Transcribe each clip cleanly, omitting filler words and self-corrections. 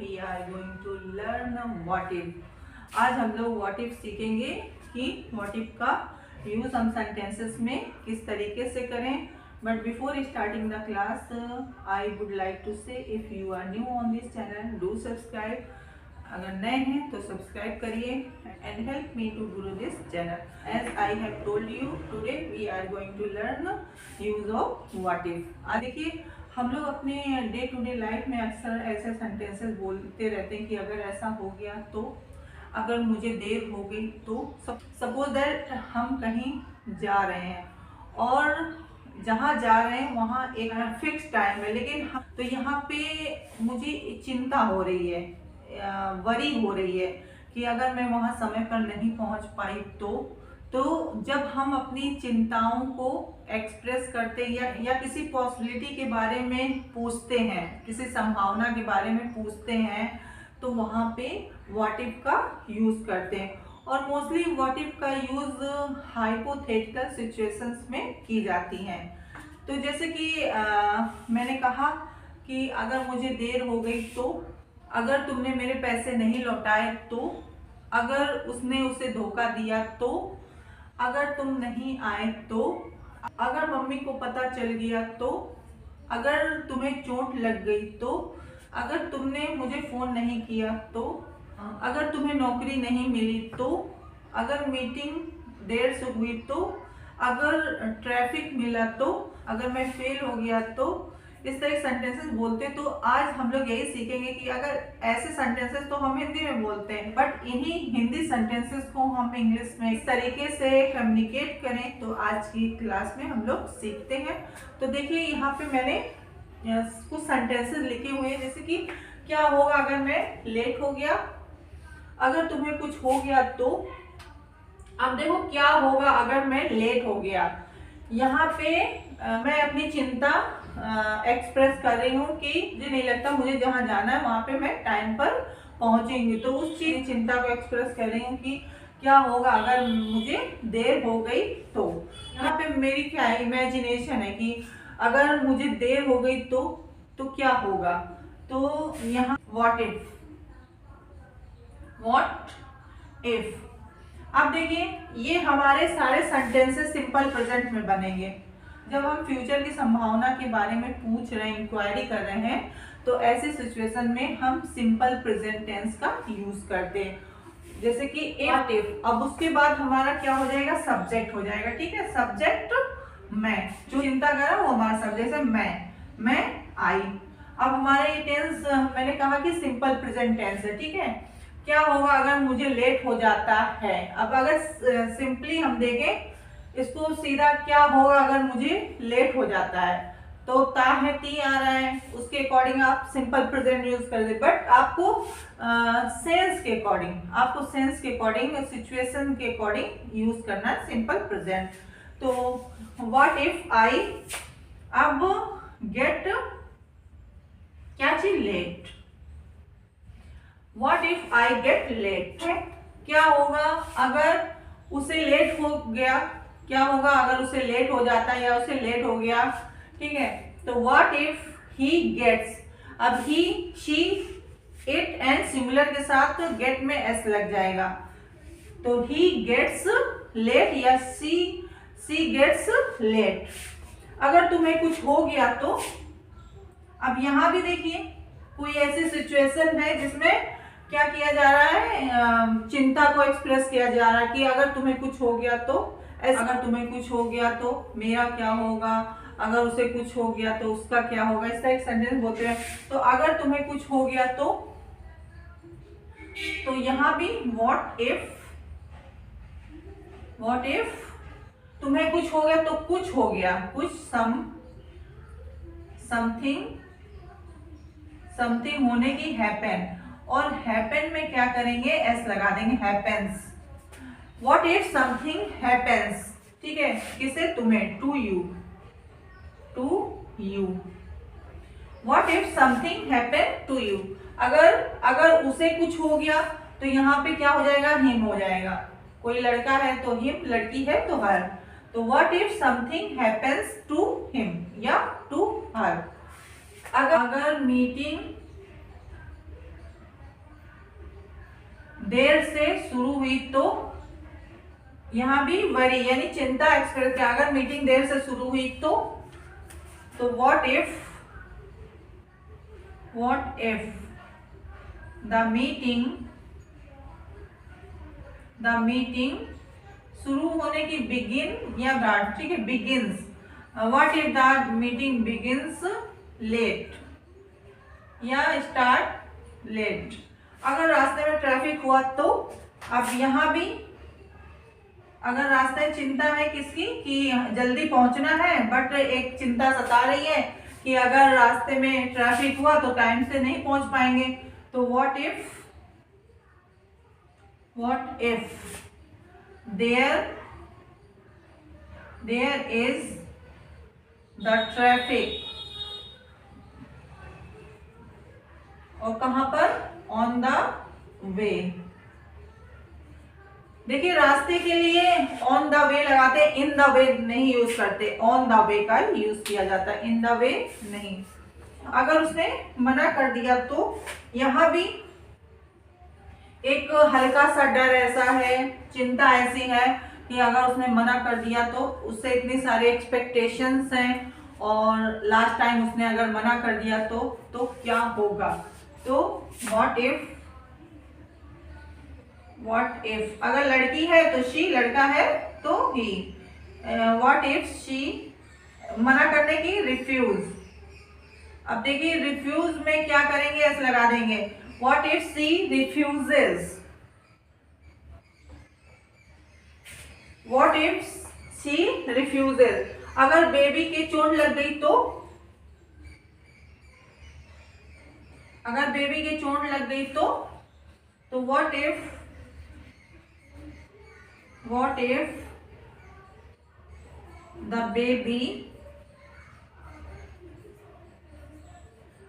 We are going to learn what if. आज हम लोग व्हाट इफ सीखेंगे कि व्हाट इफ का यूज हम सेंटेंसेस में किस तरीके से करें। But before starting the class I would like to say if you are new on this channel do subscribe. अगर नए हैं तो सब्सक्राइब करिए and help me to grow this channel. As I have told you today we are going to learn use of what if. देखिए हम लोग अपने day to day life में अक्सर ऐसे सेंटेंसेस बोलते रहते हैं कि अगर ऐसा हो गया तो, अगर मुझे देर हो गई तो। सपोज दैट हम कहीं जा रहे हैं और जहाँ जा रहे हैं वहाँ एक फिक्स टाइम है, लेकिन तो यहाँ पे मुझे चिंता हो रही है, वरी हो रही है कि अगर मैं वहाँ समय पर नहीं पहुँच पाई तो जब हम अपनी चिंताओं को एक्सप्रेस करते हैं या किसी पॉसिबिलिटी के बारे में पूछते हैं, किसी संभावना के बारे में पूछते हैं, तो वहाँ पे व्हाट इफ का यूज करते हैं। और मोस्टली व्हाट इफ का यूज हाइपोथेटिकल सिचुएशंस में की जाती हैं। तो जैसे कि मैंने कहा कि अगर मुझे देर हो गई तो, अगर तुमने मेरे पैसे नहीं लौटाए तो, अगर उसने उसे धोखा दिया तो, अगर तुम नहीं आए तो, अगर मम्मी को पता चल गया तो, अगर तुम्हें चोट लग गई तो, अगर तुमने मुझे फोन नहीं किया तो, अगर तुम्हें नौकरी नहीं मिली तो, अगर मीटिंग देर से हुई तो, अगर ट्रैफिक मिला तो, अगर मैं फेल हो गया तो। इस तरह सेंटेंसेस बोलते हैं। तो आज हम लोग यही सीखेंगे कि अगर ऐसे सेंटेंसेस तो हम हिंदी में बोलते हैं, बट इन्हीं हिंदी सेंटेंसेस को हम इंग्लिश में इस तरीके से कम्युनिकेट करें। तो आज की क्लास में हम लोग सीखते हैं। तो देखिए यहाँ पे मैंने कुछ सेंटेंसेस लिखे हुए हैं, जैसे कि क्या होगा अगर मैं लेट हो गया, अगर तुम्हें कुछ हो गया तो। अब देखो क्या होगा अगर मैं लेट हो गया। यहाँ पे मैं अपनी चिंता एक्सप्रेस कर रही हूँ कि मुझे नहीं लगता मुझे जहाँ जाना है वहाँ पे मैं टाइम पर पहुँचेंगी। तो उस चीज चिंता को एक्सप्रेस कर रही हूँ कि क्या होगा अगर मुझे देर हो गई तो। यहाँ पे मेरी क्या है, इमेजिनेशन है कि अगर मुझे देर हो गई तो क्या होगा। तो यहाँ व्हाट इफ। अब देखिए ये हमारे सारे सेंटेंसेस सिंपल प्रेजेंट में बनेंगे। जब हम फ्यूचर की संभावना के बारे में पूछ रहे हैं, इंक्वायरी कर रहे हैं, तो ऐसे सिचुएशन में हम सिंपल प्रेजेंट टेंस का यूज करते हैं। जैसे कि इफ, अब उसके बाद हमारा क्या हो जाएगा, सब्जेक्ट हो जाएगा। ठीक है, सब्जेक्ट मैं, जो चिंता कर रहा हूँ वो हमारा सब्जेक्ट। जैसे मैं आई। अब हमारे ये टेंस मैंने कहा कि सिंपल प्रेजेंट टेंस है। ठीक है, क्या होगा अगर मुझे लेट हो जाता है। अब अगर सिंपली हम देखें इसको सीधा, क्या होगा अगर मुझे लेट हो जाता है, तो ता है ती आ रहा है, उसके अकॉर्डिंग आप सिंपल प्रेजेंट यूज कर दे। बट आपको सेंस के अकॉर्डिंग सिचुएशन के अकॉर्डिंग यूज करना है सिंपल प्रेजेंट। तो व्हाट इफ आई अब गेट क्या चीज late. What if I get late, क्या होगा अगर उसे लेट हो गया, क्या होगा अगर उसे लेट हो जाता है या उसे लेट हो गया। ठीक है, तो व्हाट इफ ही गेट्स। अब he, she, it and similar के साथ गेट में एस लग जाएगा, तो ही गेट्स लेट या सी गेट्स लेट। अगर तुम्हें कुछ हो गया तो। अब यहां भी देखिए कोई ऐसी सिचुएशन है जिसमें क्या किया जा रहा है, चिंता को एक्सप्रेस किया जा रहा है कि अगर तुम्हें कुछ हो गया तो, अगर तुम्हें कुछ हो गया तो मेरा क्या होगा, अगर उसे कुछ हो गया तो उसका क्या होगा। इस तरह एक सेंटेंस बोलते हैं। तो अगर तुम्हें कुछ हो गया तो यहाँ भी व्हाट इफ तुम्हें कुछ हो गया तो कुछ हो गया, कुछ समथिंग होने की, हैपन। और हैपन में क्या करेंगे, एस लगा देंगे, happens. What if something happens. ठीक है, किसे, तुम्हें, to you. What if something happen to you. अगर उसे कुछ हो गया तो यहाँ पे क्या हो जाएगा, हिम हो जाएगा। कोई लड़का है तो हिम, लड़की है तो हर। तो what if something happens to him या टू हर। अगर मीटिंग देर से शुरू हुई तो यहाँ भी वरी यानी चिंता एक्सप्रेस किया। अगर मीटिंग देर से शुरू हुई तो व्हाट इफ द मीटिंग शुरू होने की बिगिन या ब्राड, ठीक है, begins. What if the meeting begins late या स्टार्ट लेट। अगर रास्ते में ट्रैफिक हुआ तो, अब यहाँ भी अगर रास्ते में चिंता है किसकी कि जल्दी पहुंचना है, बट एक चिंता सता रही है कि अगर रास्ते में ट्रैफिक हुआ तो टाइम से नहीं पहुंच पाएंगे। तो what if there is the traffic, और कहां पर, ऑन द वे। देखिए रास्ते के लिए ऑन द वे लगाते हैं, इन द वे नहीं यूज करते, ऑन द वे का यूज किया जाता है, इन द वे नहीं। अगर उसने मना कर दिया तो यहां भी एक हल्का सा डर ऐसा है, चिंता ऐसी है कि अगर उसने मना कर दिया तो उससे इतनी सारी एक्सपेक्टेशंस हैं, और लास्ट टाइम उसने अगर मना कर दिया तो क्या होगा। तो व्हाट इफ अगर लड़की है तो शी, लड़का है तो ही। व्हाट इफ शी, मना करने की रिफ्यूज। अब देखिए रिफ्यूज में क्या करेंगे, ऐसे लगा देंगे। What if she refuses, what if she refuses. अगर बेबी की चोट लग गई तो, अगर बेबी की चोट लग गई तो व्हाट इफ द बेबी,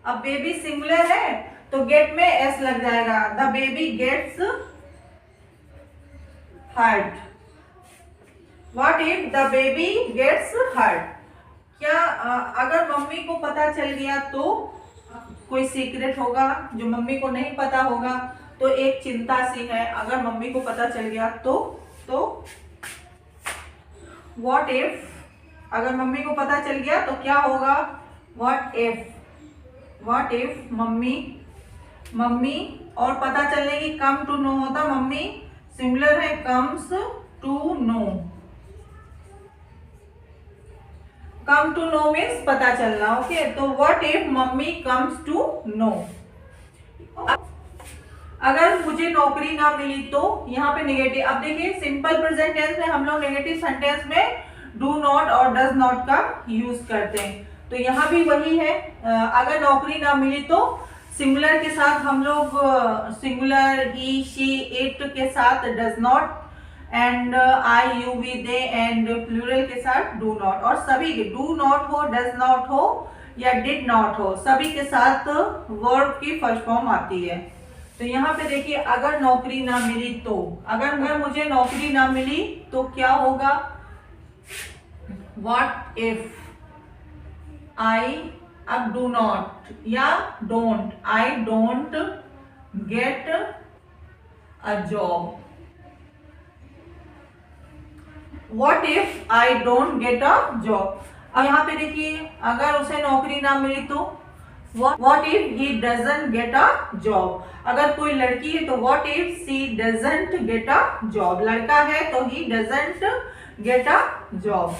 अब बेबी सिंगुलर है तो गेट में एस लग जाएगा, the baby gets hurt. What if the baby gets hurt, क्या अगर मम्मी को पता चल गया तो कोई सीक्रेट होगा जो मम्मी को नहीं पता होगा, तो एक चिंता सी है। अगर मम्मी को पता चल गया तो व्हाट इफ, अगर मम्मी को पता चल गया तो क्या होगा। व्हाट इफ मम्मी और पता चलने की कम टू नो होता, मम्मी सिंगुलर है, comes to know. Come to know means पता चलना, ओके। तो what if mummy comes to know. अगर मुझे नौकरी ना मिली तो यहाँ पे नेगेटिव। अब देखिए सिंपल प्रेजेंट टेंस में हम लोग नेगेटिव सेंटेंस में डू नॉट और डज नॉट का यूज करते हैं, तो यहाँ भी वही है। अगर नौकरी ना मिली तो सिंगुलर के साथ हम लोग सिंगुलर ही, शी, इट के साथ does not, and I, you, we, they, and plural के साथ डू नॉट। और सभी के डू नॉट हो, डज नॉट हो या डिड नॉट हो, सभी के साथ वर्ब की फर्स्ट फॉर्म आती है। तो यहाँ पे देखिए अगर नौकरी ना मिली तो, अगर मुझे नौकरी ना मिली तो क्या होगा। व्हाट इफ आई, अब डू नॉट या don't, I don't get a job. What if I don't get a job. अब यहाँ पे देखिए अगर उसे नौकरी ना मिली तो what if he doesn't get a job. अगर कोई लड़की है तो what if she doesn't get a job, लड़का है तो he doesn't get a job.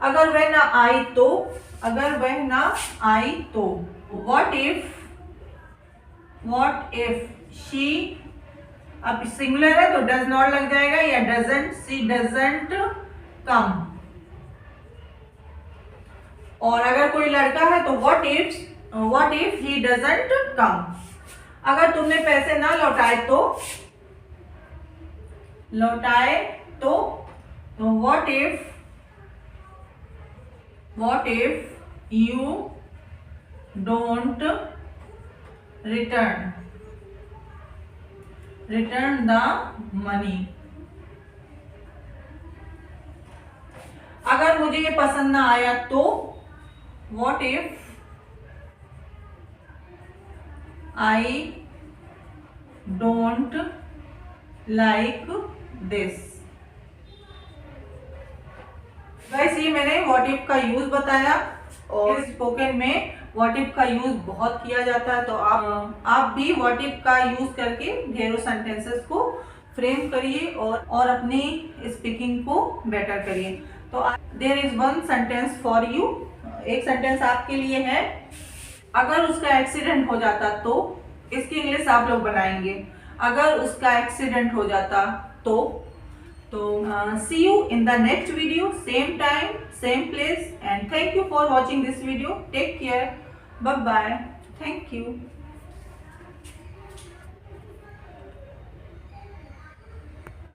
अगर वह ना आई तो, अगर वह ना आई तो व्हाट इफ शी, अब सिंगुलर है तो डज नॉट लग जाएगा या डजंट, शी डजंट कम। और अगर कोई लड़का है तो what if he doesn't come. अगर तुमने पैसे ना लौटाए तो what if you don't return the money. अगर मुझे ये पसंद ना आया तो what if I don't like this। Guys ये मैंने व्हाट इफ का यूज बताया और स्पोकन में व्हाट इफ का यूज बहुत किया जाता है, तो आप भी व्हाट इफ का यूज करके ढेरों सेंटेंसेस को फ्रेम करिए और अपनी स्पीकिंग को बेटर करिए। तो there is one sentence for you, एक सेंटेंस आपके लिए है। अगर उसका एक्सीडेंट हो जाता तो, इसकी इंग्लिश आप लोग बनाएंगे। अगर उसका एक्सीडेंट हो जाता तो see you in the next video, same time, same place, and thank you for watching this video. Take care. Bye bye. Thank you.